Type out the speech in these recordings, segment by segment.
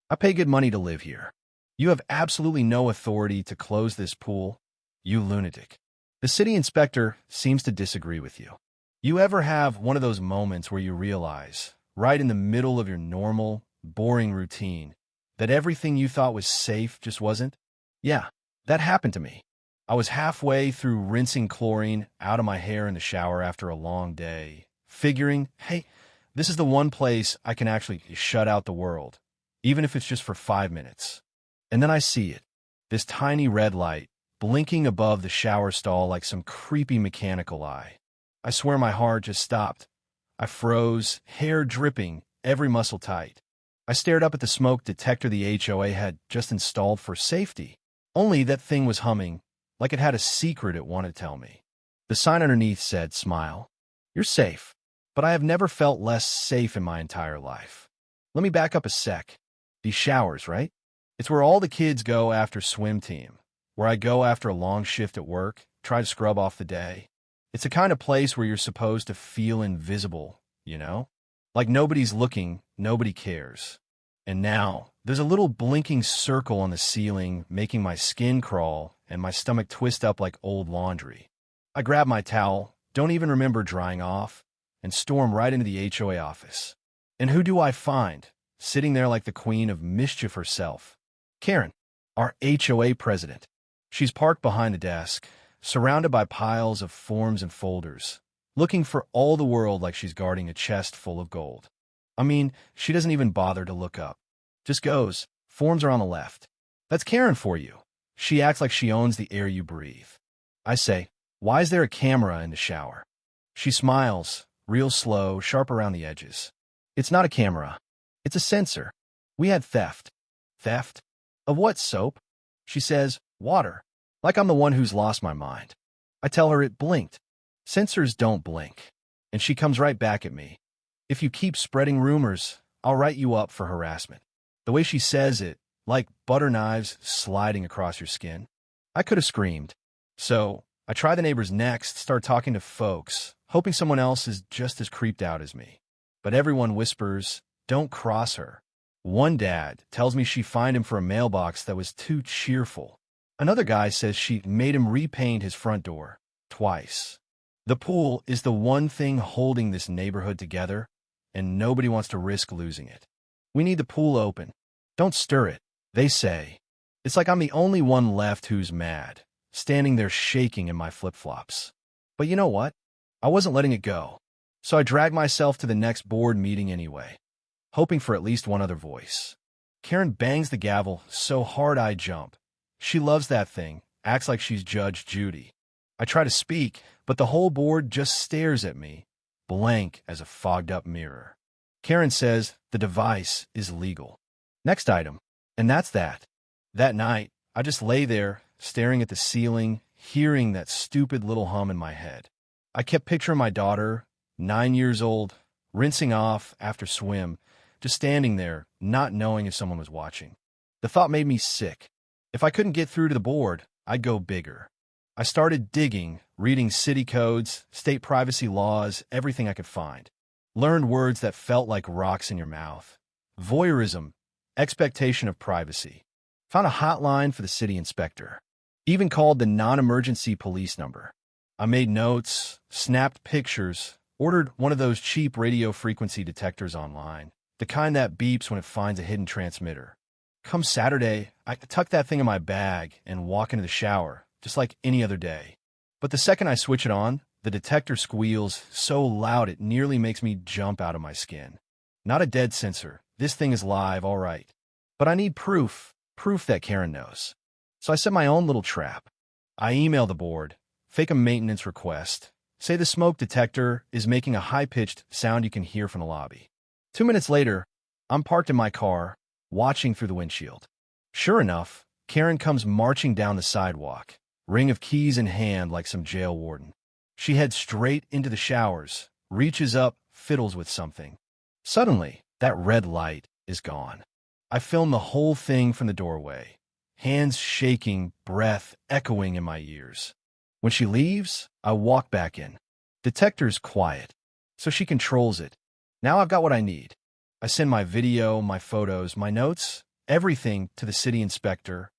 I pay good money to live here. You have absolutely no authority to close this pool, you lunatic. The city inspector seems to disagree with you. You ever have one of those moments where you realize, right in the middle of your normal, boring routine, that everything you thought was safe just wasn't? Yeah, that happened to me. I was halfway through rinsing chlorine out of my hair in the shower after a long day, figuring, hey, this is the one place I can actually shut out the world, even if it's just for 5 minutes. And then I see it, this tiny red light, blinking above the shower stall like some creepy mechanical eye. I swear my heart just stopped. I froze, hair dripping, every muscle tight. I stared up at the smoke detector the HOA had just installed for safety. Only that thing was humming, like it had a secret it wanted to tell me. The sign underneath said, "Smile. You're safe." But I have never felt less safe in my entire life. Let me back up a sec. These showers, right? It's where all the kids go after swim team, where I go after a long shift at work, try to scrub off the day. It's a kind of place where you're supposed to feel invisible, you know? Like nobody's looking, nobody cares. And now, there's a little blinking circle on the ceiling making my skin crawl and my stomach twist up like old laundry. I grab my towel, don't even remember drying off, and storm right into the HOA office. And who do I find, sitting there like the queen of mischief herself? Karen, our HOA president. She's parked behind the desk, surrounded by piles of forms and folders, looking for all the world like she's guarding a chest full of gold. I mean, she doesn't even bother to look up. Just goes, "Forms are on the left." That's Karen for you. She acts like she owns the air you breathe. I say, "Why is there a camera in the shower?" She smiles, real slow, sharp around the edges. "It's not a camera. It's a sensor. We had theft." "Theft? Of what, soap?" She says, "Water." Like I'm the one who's lost my mind. I tell her it blinked. Sensors don't blink. And she comes right back at me. "If you keep spreading rumors, I'll write you up for harassment." The way she says it, like butter knives sliding across your skin. I could have screamed. So I try the neighbors next, start talking to folks, hoping someone else is just as creeped out as me. But everyone whispers, "Don't cross her." One dad tells me she fined him for a mailbox that was too cheerful. Another guy says she made him repaint his front door twice. The pool is the one thing holding this neighborhood together, and nobody wants to risk losing it. We need the pool open. Don't stir it, they say. It's like I'm the only one left who's mad, standing there shaking in my flip-flops. But you know what? I wasn't letting it go. So I dragged myself to the next board meeting anyway, hoping for at least one other voice. Karen bangs the gavel so hard I jump. She loves that thing, acts like she's Judge Judy. I try to speak, but the whole board just stares at me, blank as a fogged-up mirror. Karen says the device is legal. Next item, and that's that. That night, I just lay there, staring at the ceiling, hearing that stupid little hum in my head. I kept picturing my daughter, 9 years old, rinsing off after swim, just standing there, not knowing if someone was watching. The thought made me sick. If I couldn't get through to the board, I'd go bigger. I started digging, reading city codes, state privacy laws, everything I could find. Learned words that felt like rocks in your mouth. Voyeurism, expectation of privacy. Found a hotline for the city inspector. Even called the non-emergency police number. I made notes, snapped pictures, ordered one of those cheap radio frequency detectors online, the kind that beeps when it finds a hidden transmitter. Come Saturday, I tuck that thing in my bag and walk into the shower, just like any other day. But the second I switch it on, the detector squeals so loud it nearly makes me jump out of my skin. Not a dead sensor. This thing is live, all right. But I need proof that Karen knows. So I set my own little trap. I email the board, fake a maintenance request, say the smoke detector is making a high-pitched sound you can hear from the lobby. 2 minutes later, I'm parked in my car, watching through the windshield. Sure enough, Karen comes marching down the sidewalk, ring of keys in hand like some jail warden. She heads straight into the showers, reaches up, fiddles with something. Suddenly, that red light is gone. I film the whole thing from the doorway, hands shaking, breath echoing in my ears. When she leaves, I walk back in. Detector's quiet, so she controls it. Now I've got what I need. I send my video, my photos, my notes, everything to the city inspector.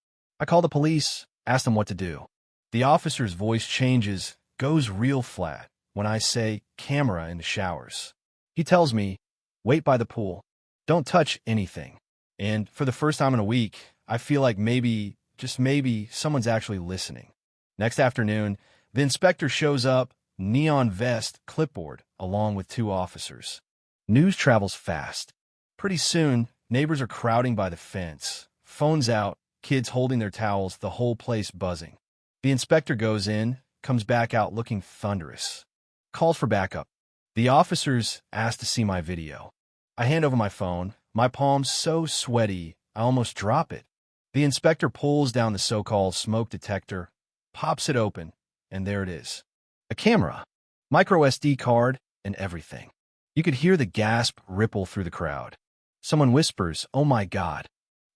I call the police, ask them what to do. The officer's voice changes, goes real flat when I say camera in the showers. He tells me, wait by the pool. Don't touch anything. And for the first time in a week, I feel like maybe, just maybe, someone's actually listening. Next afternoon, the inspector shows up, neon vest, clipboard, along with 2 officers. News travels fast. Pretty soon, neighbors are crowding by the fence. Phones out, kids holding their towels, the whole place buzzing. The inspector goes in, comes back out looking thunderous. Calls for backup. The officers ask to see my video. I hand over my phone, my palms so sweaty, I almost drop it. The inspector pulls down the so-called smoke detector, pops it open, and there it is. A camera, micro SD card, and everything. You could hear the gasp ripple through the crowd. Someone whispers, "Oh my God."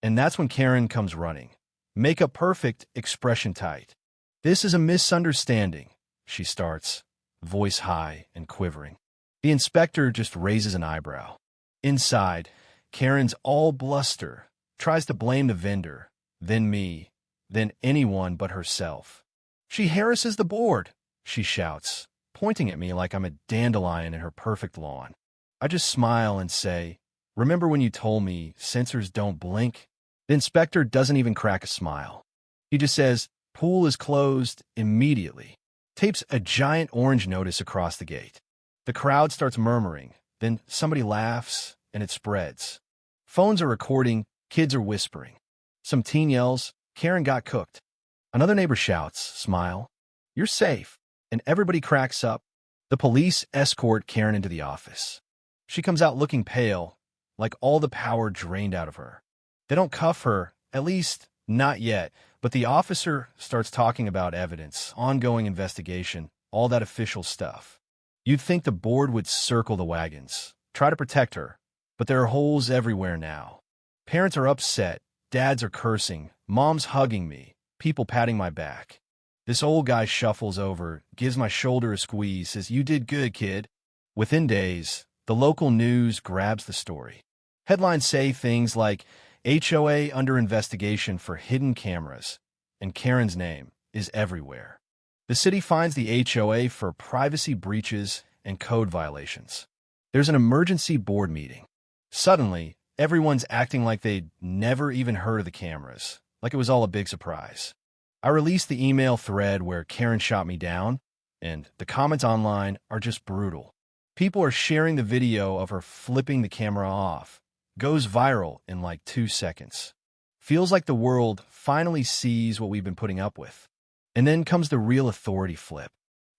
And that's when Karen comes running. Makeup perfect, expression tight. "This is a misunderstanding," she starts, voice high and quivering. The inspector just raises an eyebrow. Inside, Karen's all bluster, tries to blame the vendor, then me, then anyone but herself. "She harasses the board," she shouts, pointing at me like I'm a dandelion in her perfect lawn. I just smile and say, "Remember when you told me sensors don't blink?" The inspector doesn't even crack a smile. He just says, "Pool is closed immediately." Tapes a giant orange notice across the gate. The crowd starts murmuring, then somebody laughs, and it spreads. Phones are recording, kids are whispering. Some teen yells, "Karen got cooked." Another neighbor shouts, "Smile, you're safe," and everybody cracks up. The police escort Karen into the office. She comes out looking pale, like all the power drained out of her. They don't cuff her, at least not yet, but the officer starts talking about evidence, ongoing investigation, all that official stuff. You'd think the board would circle the wagons, try to protect her, but there are holes everywhere now. Parents are upset, dads are cursing, mom's hugging me, people patting my back. This old guy shuffles over, gives my shoulder a squeeze, says, "You did good, kid." Within days, the local news grabs the story. Headlines say things like, "HOA under investigation for hidden cameras," and Karen's name is everywhere. The city fines the HOA for privacy breaches and code violations. There's an emergency board meeting. Suddenly, everyone's acting like they'd never even heard of the cameras, like it was all a big surprise. I released the email thread where Karen shot me down, and the comments online are just brutal. People are sharing the video of her flipping the camera off. Goes viral in like 2 seconds. Feels like the world finally sees what we've been putting up with. And then comes the real authority flip.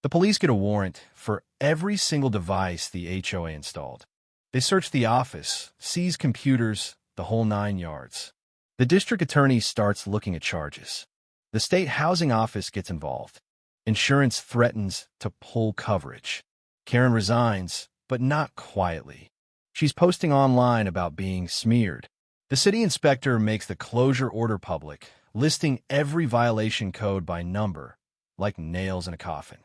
The police get a warrant for every single device the HOA installed. They search the office, seize computers, the whole 9 yards. The district attorney starts looking at charges. The state housing office gets involved. Insurance threatens to pull coverage. Karen resigns, but not quietly. She's posting online about being smeared. The city inspector makes the closure order public, listing every violation code by number, like nails in a coffin.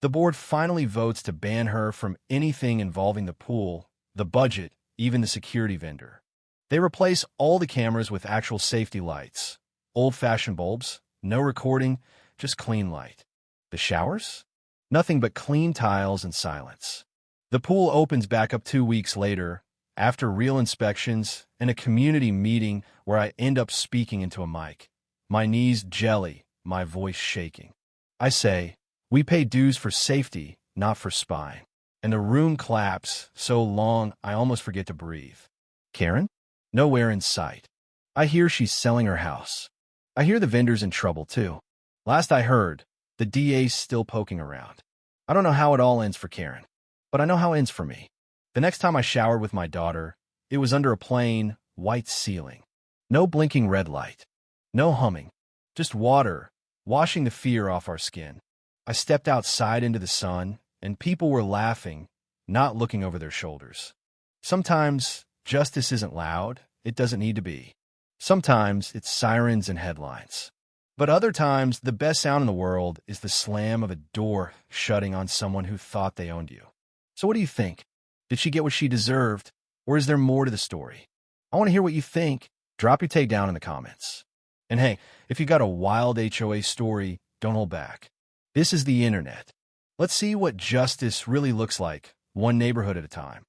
The board finally votes to ban her from anything involving the pool, the budget, even the security vendor. They replace all the cameras with actual safety lights. Old-fashioned bulbs, no recording, just clean light. The showers? Nothing but clean tiles and silence. The pool opens back up 2 weeks later, after real inspections and a community meeting where I end up speaking into a mic. My knees jelly, my voice shaking. I say, "We pay dues for safety, not for spying." And the room claps so long I almost forget to breathe. Karen? Nowhere in sight. I hear she's selling her house. I hear the vendor's in trouble too. Last I heard, the DA's still poking around. I don't know how it all ends for Karen, but I know how it ends for me. The next time I showered with my daughter, it was under a plain, white ceiling. No blinking red light. No humming. Just water, washing the fear off our skin. I stepped outside into the sun, and people were laughing, not looking over their shoulders. Sometimes, justice isn't loud. It doesn't need to be. Sometimes, it's sirens and headlines. But other times, the best sound in the world is the slam of a door shutting on someone who thought they owned you. So what do you think? Did she get what she deserved, or is there more to the story? I want to hear what you think. Drop your take down in the comments. And hey, if you got a wild HOA story, don't hold back. This is the internet. Let's see what justice really looks like, one neighborhood at a time.